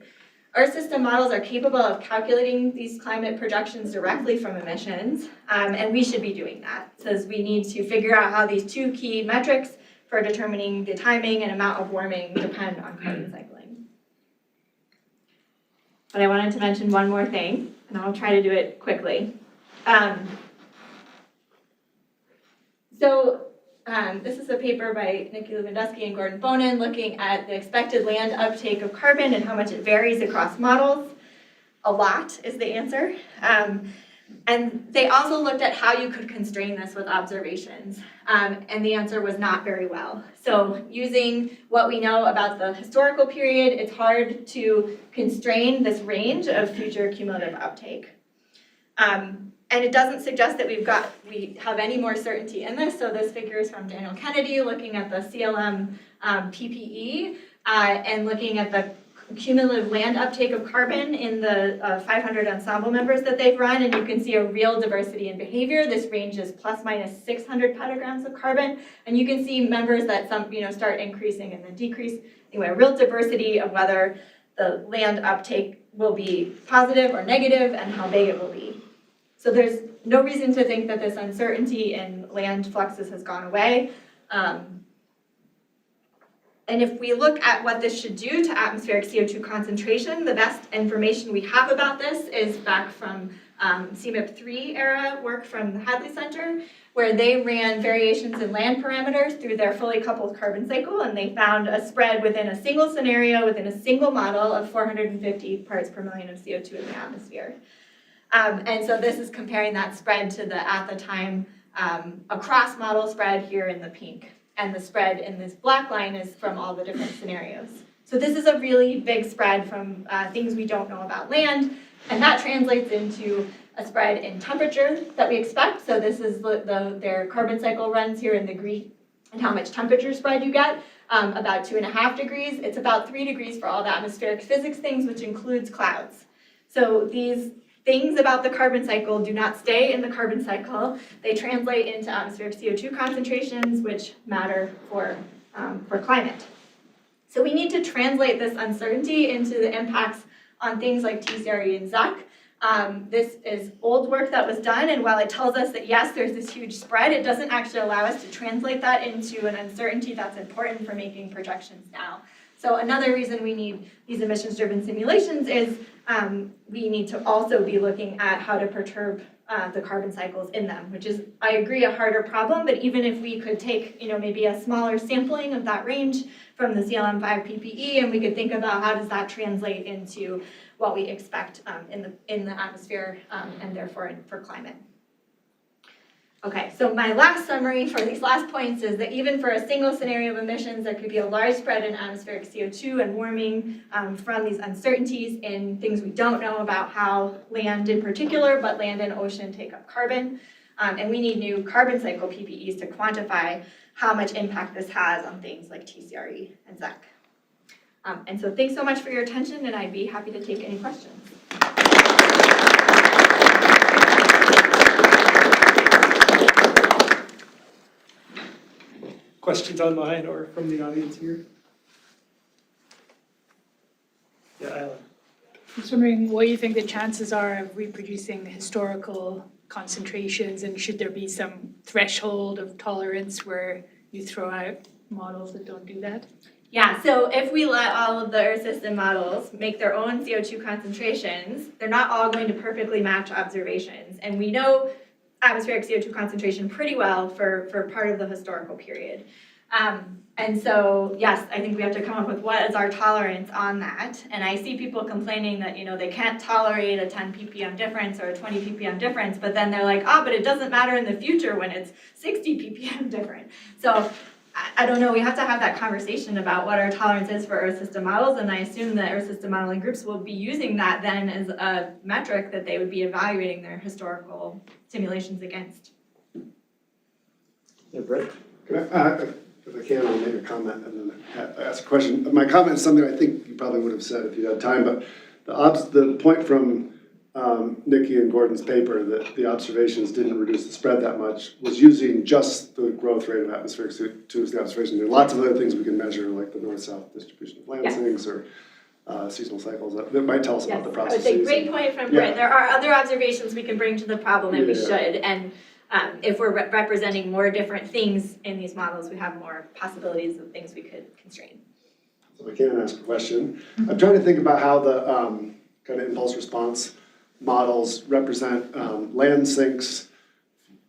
Earth system models are capable of calculating these climate projections directly from emissions, and we should be doing that. It says we need to figure out how these two key metrics for determining the timing and amount of warming depend on carbon cycling. But I wanted to mention one more thing, and I'll try to do it quickly. This is a paper by Nikki Lewandowski and Gordon Bonin looking at the expected land uptake of carbon and how much it varies across models. A lot is the answer. And they also looked at how you could constrain this with observations. And the answer was not very well. So using what we know about the historical period, it's hard to constrain this range of future cumulative uptake. And it doesn't suggest that we have any more certainty in this. So this figure is from Daniel Kennedy looking at the CLM PPE and looking at the cumulative land uptake of carbon in the 500 ensemble members that they've run. And you can see a real diversity in behavior. This range is plus minus 600 petagrams of carbon. And you can see members that start increasing and then decrease. Anyway, a real diversity of whether the land uptake will be positive or negative and how big it will be. So there's no reason to think that this uncertainty in land fluxes has gone away. And if we look at what this should do to atmospheric CO2 concentration, the best information we have about this is back from CMIP3 era work from the Hadley Center, where they ran variations in land parameters through their fully coupled carbon cycle, and they found a spread within a single scenario, within a single model of 450 parts per million of CO2 in the atmosphere. And so this is comparing that spread to the, at the time, across model spread here in the pink. And the spread in this black line is from all the different scenarios. So this is a really big spread from things we don't know about land, and that translates into a spread in temperature that we expect. So this is their carbon cycle runs here in the green, and how much temperature spread you get, about 2.5 degrees. It's about 3 degrees for all the atmospheric physics things, which includes clouds. So these things about the carbon cycle do not stay in the carbon cycle. They translate into atmospheric CO2 concentrations, which matter for climate. So we need to translate this uncertainty into the impacts on things like TCRE and ZEC. This is old work that was done, and while it tells us that yes, there's this huge spread, it doesn't actually allow us to translate that into an uncertainty that's important for making projections now. So another reason we need these emissions-driven simulations is we need to also be looking at how to perturb the carbon cycles in them, which is, I agree, a harder problem, but even if we could take, maybe a smaller sampling of that range from the CLM5 PPE, and we could think about how does that translate into what we expect in the atmosphere and therefore for climate. Okay, so my last summary for these last points is that even for a single scenario of emissions, there could be a large spread in atmospheric CO2 and warming from these uncertainties in things we don't know about how land in particular, but land and ocean take up carbon. And we need new carbon cycle PPEs to quantify how much impact this has on things like TCRE and ZEC. And so thanks so much for your attention, and I'd be happy to take any questions. Questions online or from the audience here? Yeah, Isla. I'm just wondering what you think the chances are of reproducing historical concentrations, and should there be some threshold of tolerance where you throw out models that don't do that? Yeah, so if we let all of the Earth system models make their own CO2 concentrations, they're not all going to perfectly match observations. And we know atmospheric CO2 concentration pretty well for part of the historical period. And so, yes, I think we have to come up with what is our tolerance on that. And I see people complaining that, they can't tolerate a 10 ppm difference or a 20 ppm difference, but then they're like, but it doesn't matter in the future when it's 60 ppm different. So I don't know, we have to have that conversation about what our tolerance is for Earth system models, and I assume that Earth system modeling groups will be using that then as a metric that they would be evaluating their historical simulations against. Yeah, Brett? Can I, if I can, I'll make a comment and then ask a question. My comment is something I think you probably would have said if you had time, but the point from Nikki and Gordon's paper that the observations didn't reduce the spread that much was using just the growth rate of atmospheric CO2 as the observation. There are lots of other things we can measure, like the north-south distribution of land Yes. sinks or seasonal cycles that might tell us about the I would processes. say great point from Brent. There are other observations we can bring to the problem, and we Yeah. should. And if we're representing more different things in these models, we have more possibilities of things we could constrain. So I can ask a question. I'm trying to think about how the kind of impulse response models represent land sinks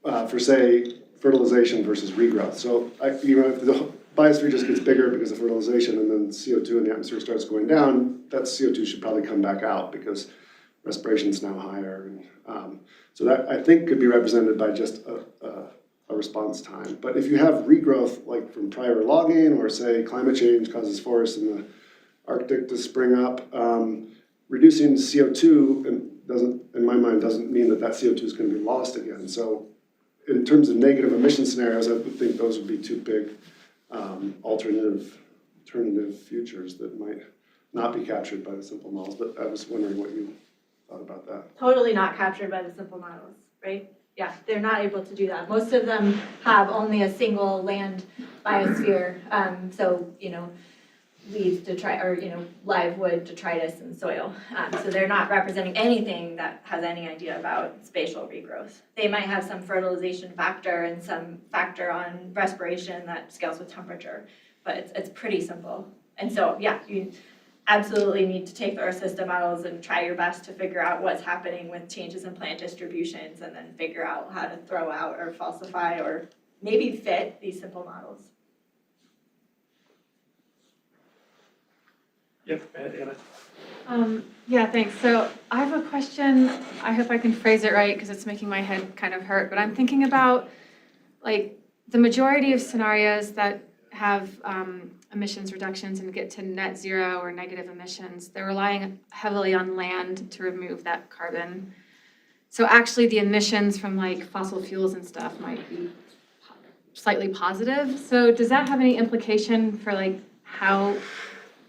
for, say, fertilization versus regrowth. So if the biosphere just gets bigger because of fertilization and then CO2 in the atmosphere starts going down, that CO2 should probably come back out because respiration is now higher. And so that, I think, could be represented by just a response time. But if you have regrowth, like from prior logging, or say climate change causes forests in the Arctic to spring up, reducing CO2 in my mind, doesn't mean that CO2 is going to be lost again. So in terms of negative emission scenarios, I would think those would be two big alternative futures that might not be captured by the simple models. But I was wondering what you thought about that. Totally not captured by the simple models, right? Yeah, they're not able to do that. Most of them have only a single land biosphere. So, leaves live wood, detritus, and soil. So they're not representing anything that has any idea about spatial regrowth. They might have some fertilization factor and some factor on respiration that scales with temperature, but it's pretty simple. And so, yeah, you absolutely need to take the Earth system models and try your best to figure out what's happening with changes in plant distributions, and then figure out how to throw out or falsify or maybe fit these simple models. Yep, Anna. Yeah, thanks. So I have a question. I hope I can phrase it right because it's making my head kind of hurt. But I'm thinking about like the majority of scenarios that have emissions reductions and get to net zero or negative emissions, they're relying heavily on land to remove that carbon. So actually the emissions from like fossil fuels and stuff might be slightly positive. So does that have any implication for like how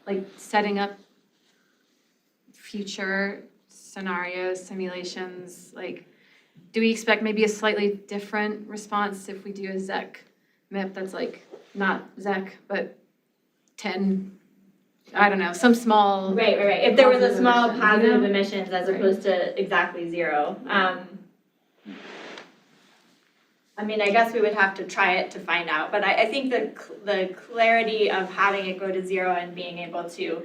like setting up future scenarios, simulations, like do we expect maybe a slightly different response if we do a ZEC MIP that's like not ZEC, but 10, I don't know, some small. Right. If there was a positive small emissions, positive emissions as Right. opposed to exactly zero. I mean, I guess we would have to try it to find out, but I think the clarity of having it go to zero and being able to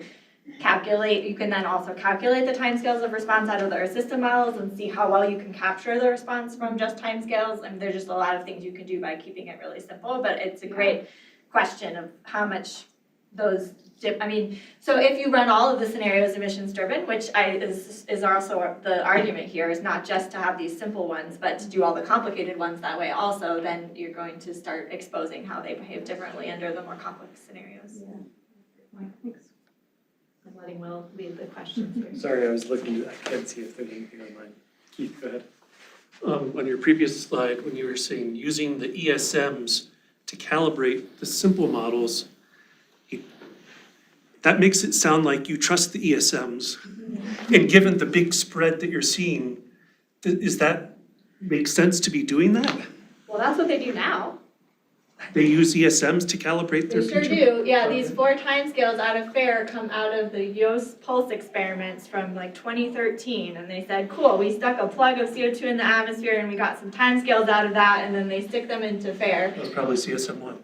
calculate, you can then also calculate the timescales of response out of the Earth system models and see how well you can capture the response from just timescales. I mean, there's just a lot of things you can do by keeping it really simple, but it's a great question of how much those so if you run all of the scenarios emissions driven, which is also the argument here, is not just to have these simple ones, but to do all the complicated ones that way also, then you're going to start exposing how they behave differently under the more complex scenarios. Yeah. Thanks. I'm letting Will lead the questions here. Sorry, I was looking, I can't see if there's anything on mine. Keith, go ahead. On your previous slide, when you were saying using the ESMs to calibrate the simple models, that makes it sound like you trust the ESMs. And given the big spread that you're seeing, does that make sense to be doing that? Well, that's what they do now. They use ESMs to calibrate their They sure future? do. Yeah, these 4 timescales out of FAIR come out of the Yoast pulse experiments from like 2013. And they said, cool, we stuck a plug of CO2 in the atmosphere and we got some timescales out of that, and then they stick them into FAIR. That was probably CSM1.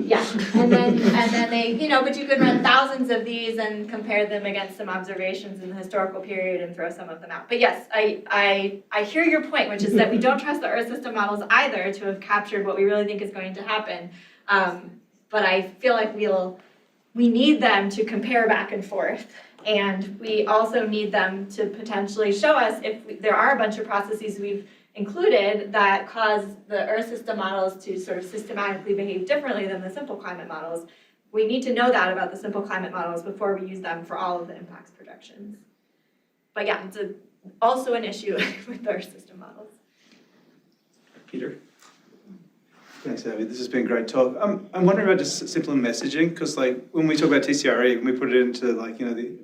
Yeah, and then they, but you could run thousands of these and compare them against some observations in the historical period and throw some of them out. But yes, I hear your point, which is that we don't trust the Earth system models either to have captured what we really think is going to happen. But I feel like we need them to compare back and forth. And we also need them to potentially show us if there are a bunch of processes we've included that cause the Earth system models to sort of systematically behave differently than the simple climate models. We need to know that about the simple climate models before we use them for all of the impacts projections. But yeah, it's also an issue with the Earth system models. Peter? Thanks, Abby. This has been a great talk. I'm wondering about just simple messaging, because like when we talk about TCRE, when we put it into like, the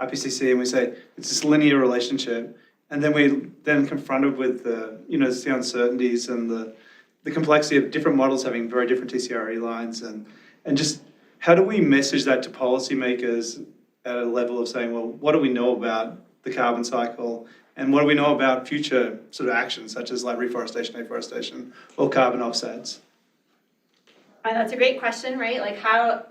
IPCC and we say it's this linear relationship, and then we then confronted with the, the uncertainties and the complexity of different models having very different TCRE lines, and just how do we message that to policymakers at a level of saying, well, what do we know about the carbon cycle? And what do we know about future sort of actions, such as like reforestation, afforestation, or carbon offsets? That's a great question, right? Like how,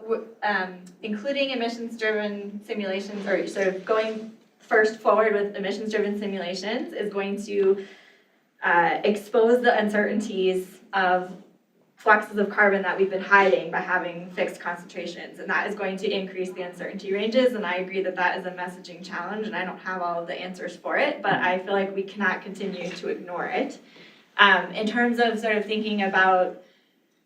including emissions-driven simulations, or sort of going first forward with emissions-driven simulations is going to expose the uncertainties of fluxes of carbon that we've been hiding by having fixed concentrations. And that is going to increase the uncertainty ranges. And I agree that that is a messaging challenge, and I don't have all of the answers for it, but I feel like we cannot continue to ignore it. In terms of sort of thinking about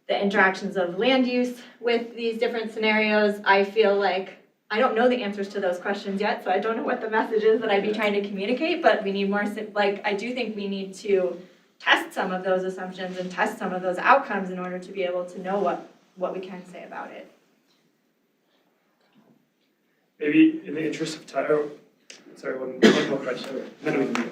the interactions of land use with these different scenarios, I feel like I don't know the answers to those questions yet, so I don't know what the message is that I'd be trying to communicate, but we need more, I do think we need to test some of those assumptions and test some of those outcomes in order to be able to know what we can say about it. Maybe in the interest of time, sorry, one more question, then we can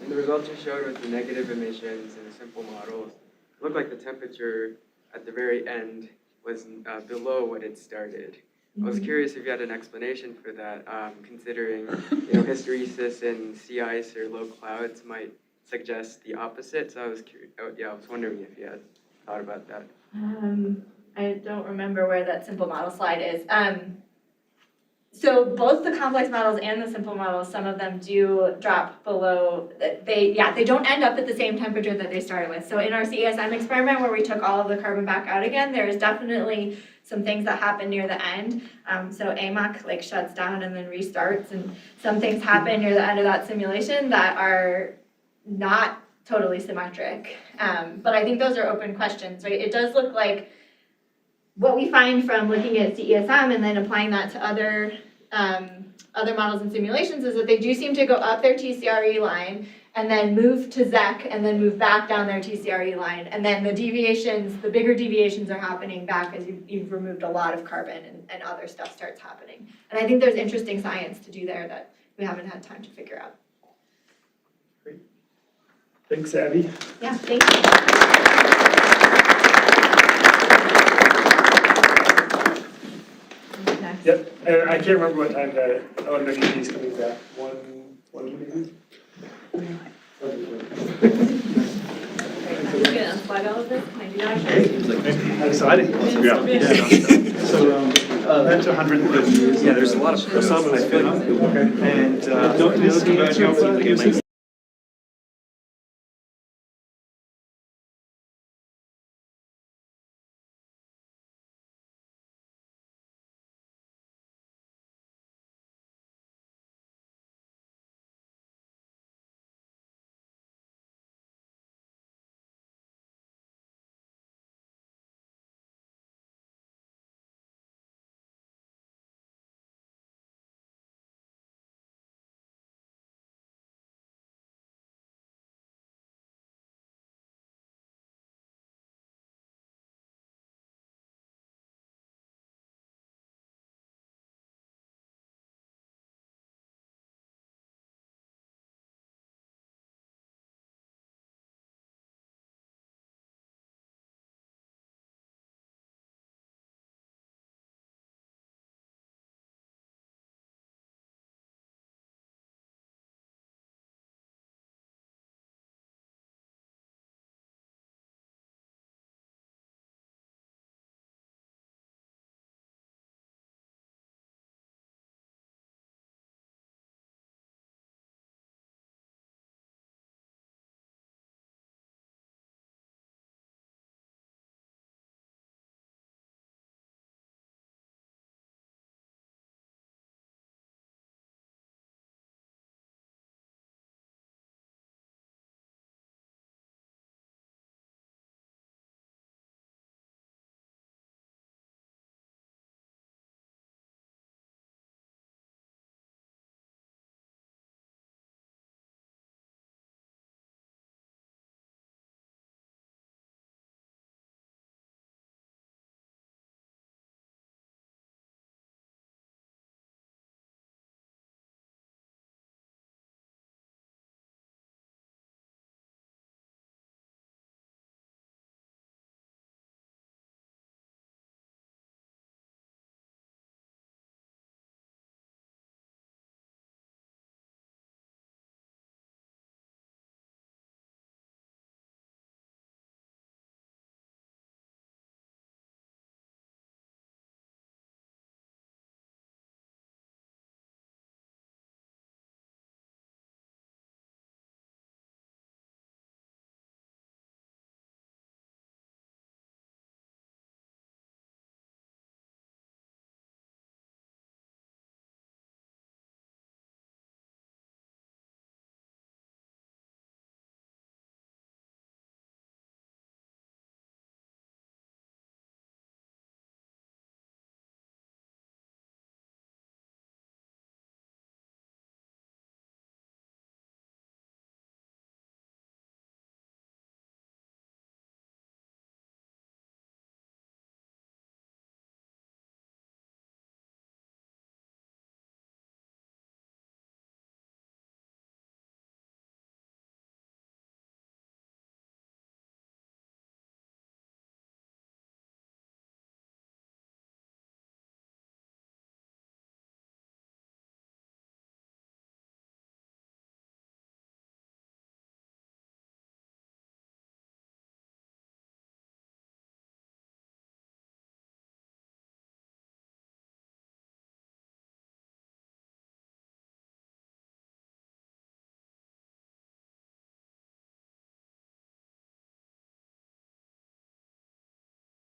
And the results you showed with the negative emissions in the simple models, it looked like the temperature at the very end was below what it started. I was curious if you had an explanation for that, considering hysteresis and sea ice or low clouds might suggest the opposite. So I was curious. I was wondering if you had thought about that. I don't remember where that simple model slide is. So both the complex models and the simple models, some of them do drop below, they don't end up at the same temperature that they started with. So in our CESM experiment where we took all of the carbon back out again, there is definitely some things that happen near the end. So AMOC like shuts down and then restarts, and some things happen near the end of that simulation that are not totally symmetric. But I think those are open questions, right? It does look like what we find from looking at CESM and then applying that to other models and simulations is that they do seem to go up their TCRE line and then move to ZEC and then move back down their TCRE line. And then the deviations, the bigger deviations are happening back as you've removed a lot of carbon and other stuff starts happening. And I think there's interesting science to do there that we haven't had time to figure out. Great. Thanks, Abby. Yeah, thank you. Next. Yep, and I can't remember what time that, no, he's coming back, one maybe? I'm gonna unplug all of this. Can I do that? Exciting. So, that's 130 years. Yeah, there's a lot of. And,